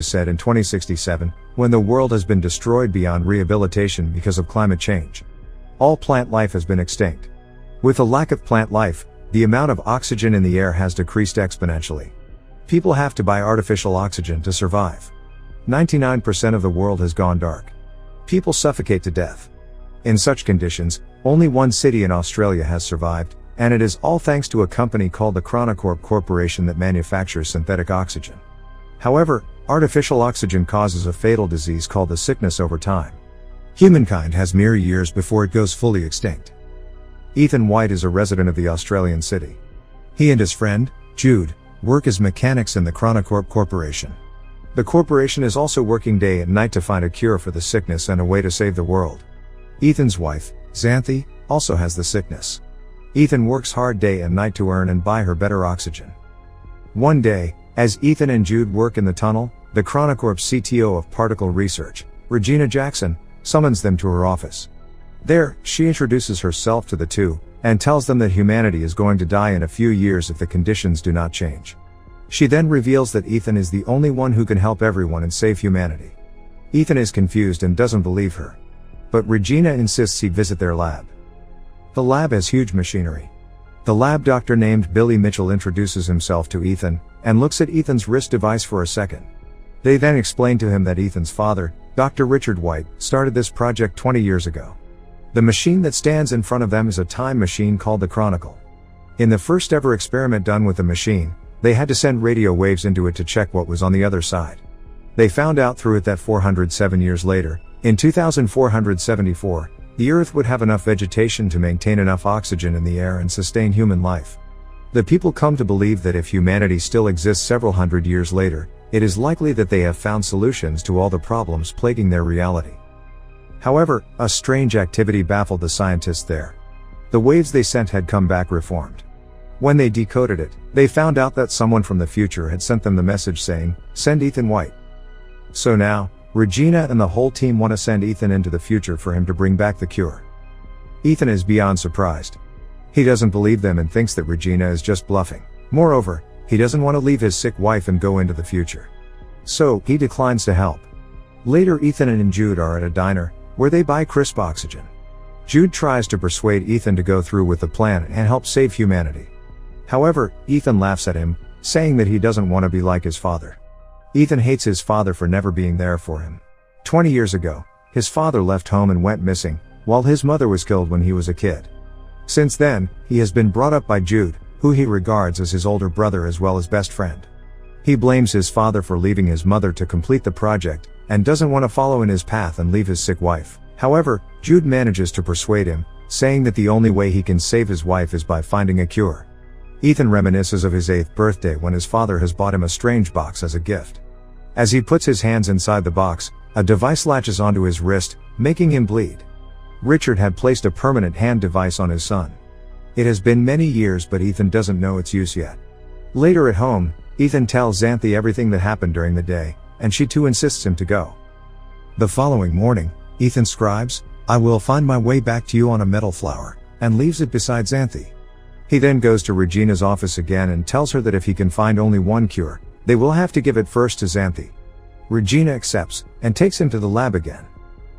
said in 2067, when the world has been destroyed beyond rehabilitation because of climate change. All plant life has been extinct. With a lack of plant life, the amount of oxygen in the air has decreased exponentially. People have to buy artificial oxygen to survive. 99% of the world has gone dark. People suffocate to death. In such conditions, only one city in Australia has survived, and it is all thanks to a company called the Chronocorp Corporation that manufactures synthetic oxygen. However, artificial oxygen causes a fatal disease called the sickness over time. Humankind has mere years before it goes fully extinct. Ethan White is a resident of the Australian city. He and his friend, Jude, work as mechanics in the Chronocorp Corporation. The corporation is also working day and night to find a cure for the sickness and a way to save the world. Ethan's wife, Xanthi, also has the sickness. Ethan works hard day and night to earn and buy her better oxygen. One day, as Ethan and Jude work in the tunnel, the Chronocorp CTO of Particle Research, Regina Jackson, summons them to her office. There, she introduces herself to the two, and tells them that humanity is going to die in a few years if the conditions do not change. She then reveals that Ethan is the only one who can help everyone and save humanity. Ethan is confused and doesn't believe her. But Regina insists he visit their lab. The lab has huge machinery. The lab doctor named Billy Mitchell introduces himself to Ethan, and looks at Ethan's wrist device for a second. They then explain to him that Ethan's father, Dr. Richard White, started this project 20 years ago. The machine that stands in front of them is a time machine called the Chronicle. In the first ever experiment done with the machine, they had to send radio waves into it to check what was on the other side. They found out through it that 407 years later, in 2474, the Earth would have enough vegetation to maintain enough oxygen in the air and sustain human life. The people come to believe that if humanity still exists several hundred years later, it is likely that they have found solutions to all the problems plaguing their reality. However, a strange activity baffled the scientists there. The waves they sent had come back reformed. When they decoded it, they found out that someone from the future had sent them the message saying, "Send Ethan White." So now, Regina and the whole team want to send Ethan into the future for him to bring back the cure. Ethan is beyond surprised. He doesn't believe them and thinks that Regina is just bluffing. Moreover, he doesn't want to leave his sick wife and go into the future. So, he declines to help. Later, Ethan and Jude are at a diner, where they buy crisp oxygen. Jude tries to persuade Ethan to go through with the plan and help save humanity. However, Ethan laughs at him, saying that he doesn't want to be like his father. Ethan hates his father for never being there for him. 20 years ago, his father left home and went missing, while his mother was killed when he was a kid. Since then, he has been brought up by Jude, who he regards as his older brother as well as best friend. He blames his father for leaving his mother to complete the project, and doesn't want to follow in his path and leave his sick wife. However, Jude manages to persuade him, saying that the only way he can save his wife is by finding a cure. Ethan reminisces of his 8th birthday when his father has bought him a strange box as a gift. As he puts his hands inside the box, a device latches onto his wrist, making him bleed. Richard had placed a permanent hand device on his son. It has been many years, but Ethan doesn't know its use yet. Later at home, Ethan tells Xanthi everything that happened during the day, and she too insists him to go. The following morning, Ethan scribes, "I will find my way back to you on a metal flower," and leaves it beside Xanthi. He then goes to Regina's office again and tells her that if he can find only one cure, they will have to give it first to Xanthi. Regina accepts, and takes him to the lab again.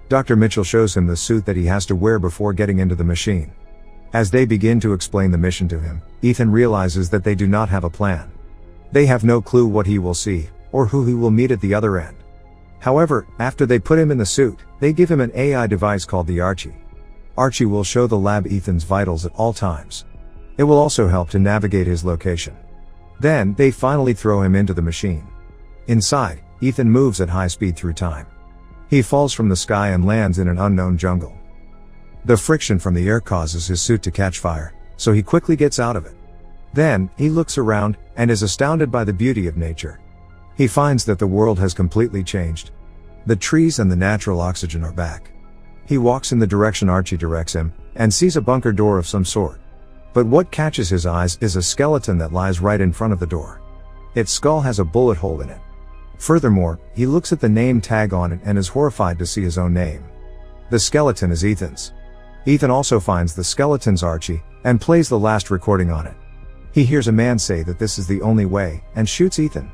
Dr. Mitchell shows him the suit that he has to wear before getting into the machine. As they begin to explain the mission to him, Ethan realizes that they do not have a plan. They have no clue what he will see, or who he will meet at the other end. However, after they put him in the suit, they give him an AI device called the Archie. Archie will show the lab Ethan's vitals at all times. It will also help to navigate his location. Then, they finally throw him into the machine. Inside, Ethan moves at high speed through time. He falls from the sky and lands in an unknown jungle. The friction from the air causes his suit to catch fire, so he quickly gets out of it. Then, he looks around, and is astounded by the beauty of nature. He finds that the world has completely changed. The trees and the natural oxygen are back. He walks in the direction Archie directs him, and sees a bunker door of some sort. But what catches his eyes is a skeleton that lies right in front of the door. Its skull has a bullet hole in it. Furthermore, he looks at the name tag on it and is horrified to see his own name. The skeleton is Ethan's. Ethan also finds the skeleton's Archie, and plays the last recording on it. He hears a man say that this is the only way, and shoots Ethan.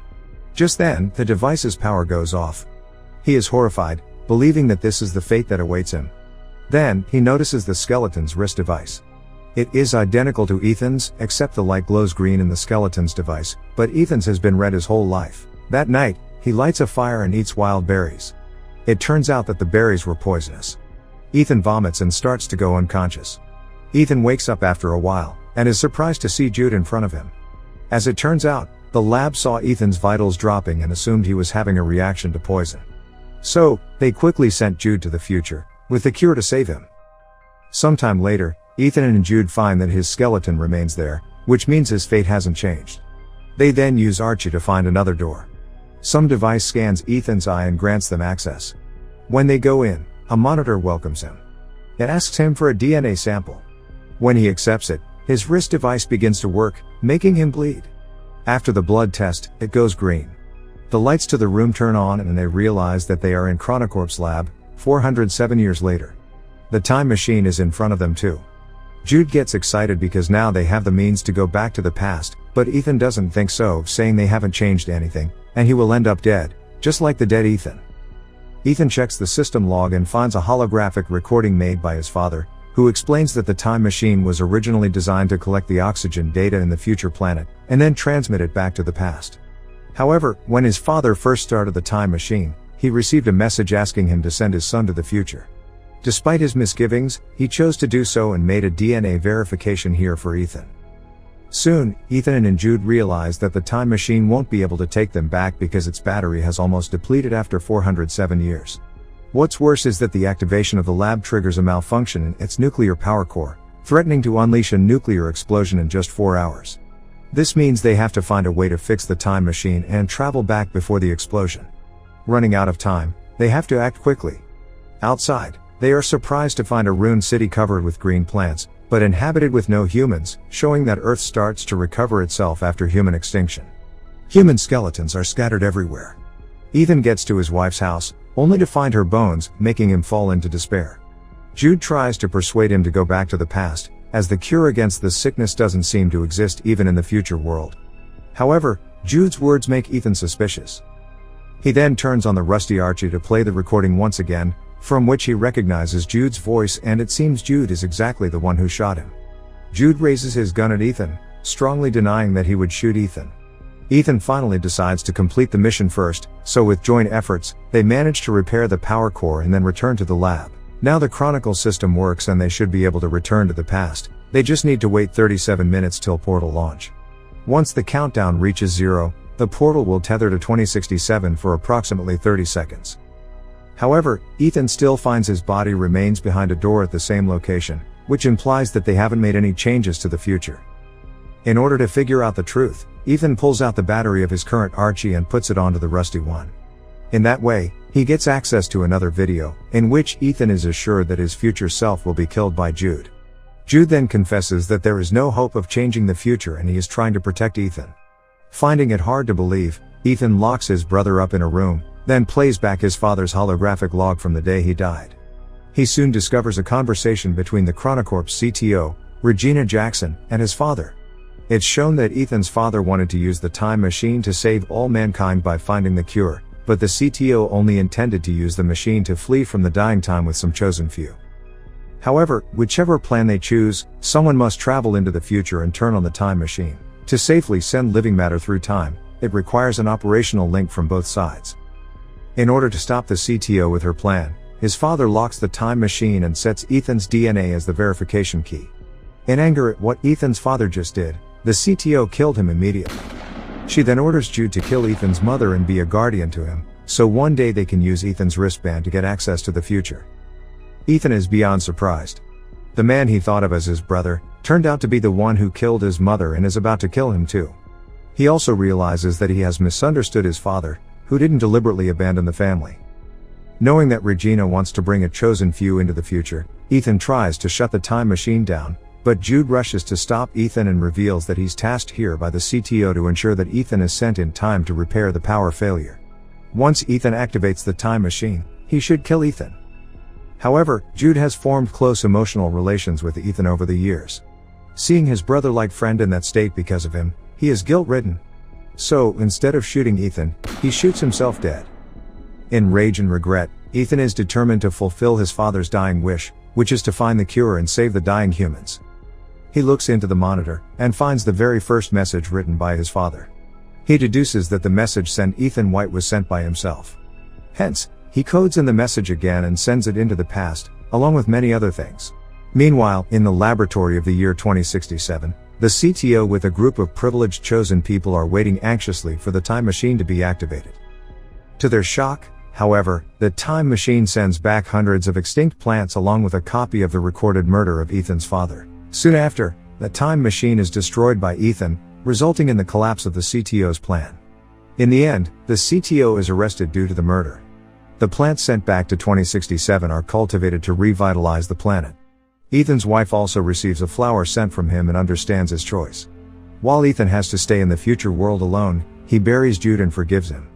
Just then, the device's power goes off. He is horrified, believing that this is the fate that awaits him. Then, he notices the skeleton's wrist device. It is identical to Ethan's, except the light glows green in the skeleton's device, but Ethan's has been red his whole life. That night, he lights a fire and eats wild berries. It turns out that the berries were poisonous. Ethan vomits and starts to go unconscious. Ethan wakes up after a while, and is surprised to see Jude in front of him. As it turns out, the lab saw Ethan's vitals dropping and assumed he was having a reaction to poison. So, they quickly sent Jude to the future, with the cure to save him. Sometime later, Ethan and Jude find that his skeleton remains there, which means his fate hasn't changed. They then use Archie to find another door. Some device scans Ethan's eye and grants them access. When they go in, a monitor welcomes him. It asks him for a DNA sample. When he accepts it, his wrist device begins to work, making him bleed. After the blood test, it goes green. The lights to the room turn on and they realize that they are in Chronocorp's lab, 407 years later. The time machine is in front of them too. Jude gets excited because now they have the means to go back to the past, but Ethan doesn't think so, saying they haven't changed anything, and he will end up dead, just like the dead Ethan. Ethan checks the system log and finds a holographic recording made by his father, who explains that the time machine was originally designed to collect the oxygen data in the future planet, and then transmit it back to the past. However, when his father first started the time machine, he received a message asking him to send his son to the future. Despite his misgivings, he chose to do so and made a DNA verification here for Ethan. Soon, Ethan and Jude realize that the time machine won't be able to take them back because its battery has almost depleted after 407 years. What's worse is that the activation of the lab triggers a malfunction in its nuclear power core, threatening to unleash a nuclear explosion in just 4 hours. This means they have to find a way to fix the time machine and travel back before the explosion. Running out of time, they have to act quickly. Outside, they are surprised to find a ruined city covered with green plants, but inhabited with no humans, showing that Earth starts to recover itself after human extinction. Human skeletons are scattered everywhere. Ethan gets to his wife's house, only to find her bones, making him fall into despair. Jude tries to persuade him to go back to the past, as the cure against the sickness doesn't seem to exist even in the future world. However, Jude's words make Ethan suspicious. He then turns on the rusty Archie to play the recording once again, from which he recognizes Jude's voice, and it seems Jude is exactly the one who shot him. Jude raises his gun at Ethan, strongly denying that he would shoot Ethan. Ethan finally decides to complete the mission first, so with joint efforts, they manage to repair the power core and then return to the lab. Now the Chronicle system works and they should be able to return to the past. They just need to wait 37 minutes till portal launch. Once the countdown reaches 0, the portal will tether to 2067 for approximately 30 seconds. However, Ethan still finds his body remains behind a door at the same location, which implies that they haven't made any changes to the future. In order to figure out the truth, Ethan pulls out the battery of his current Archie and puts it onto the rusty one. In that way, he gets access to another video, in which Ethan is assured that his future self will be killed by Jude. Jude then confesses that there is no hope of changing the future and he is trying to protect Ethan. Finding it hard to believe, Ethan locks his brother up in a room, then plays back his father's holographic log from the day he died. He soon discovers a conversation between the Chronocorp's CTO, Regina Jackson, and his father. It's shown that Ethan's father wanted to use the time machine to save all mankind by finding the cure, but the CTO only intended to use the machine to flee from the dying time with some chosen few. However, whichever plan they choose, someone must travel into the future and turn on the time machine. To safely send living matter through time, it requires an operational link from both sides. In order to stop the CTO with her plan, his father locks the time machine and sets Ethan's DNA as the verification key. In anger at what Ethan's father just did, the CTO killed him immediately. She then orders Jude to kill Ethan's mother and be a guardian to him, so one day they can use Ethan's wristband to get access to the future. Ethan is beyond surprised. The man he thought of as his brother, turned out to be the one who killed his mother and is about to kill him too. He also realizes that he has misunderstood his father, who didn't deliberately abandon the family. Knowing that Regina wants to bring a chosen few into the future, Ethan tries to shut the time machine down, but Jude rushes to stop Ethan and reveals that he's tasked here by the CTO to ensure that Ethan is sent in time to repair the power failure. Once Ethan activates the time machine, he should kill Ethan. However, Jude has formed close emotional relations with Ethan over the years. Seeing his brother-like friend in that state because of him, he is guilt-ridden. So, instead of shooting Ethan, he shoots himself dead. In rage and regret, Ethan is determined to fulfill his father's dying wish, which is to find the cure and save the dying humans. He looks into the monitor, and finds the very first message written by his father. He deduces that the message sent Ethan White was sent by himself. Hence, he codes in the message again and sends it into the past, along with many other things. Meanwhile, in the laboratory of the year 2067, the CTO with a group of privileged chosen people are waiting anxiously for the time machine to be activated. To their shock, however, the time machine sends back hundreds of extinct plants along with a copy of the recorded murder of Ethan's father. Soon after, the time machine is destroyed by Ethan, resulting in the collapse of the CTO's plan. In the end, the CTO is arrested due to the murder. The plants sent back to 2067 are cultivated to revitalize the planet. Ethan's wife also receives a flower sent from him and understands his choice. While Ethan has to stay in the future world alone, he buries Jude and forgives him.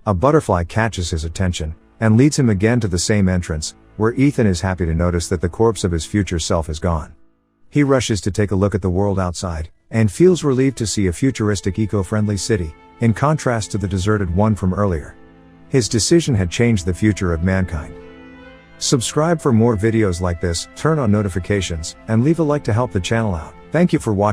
A butterfly catches his attention, and leads him again to the same entrance, where Ethan is happy to notice that the corpse of his future self is gone. He rushes to take a look at the world outside, and feels relieved to see a futuristic eco-friendly city, in contrast to the deserted one from earlier. His decision had changed the future of mankind. Subscribe for more videos like this, turn on notifications, and leave a like to help the channel out. Thank you for watching.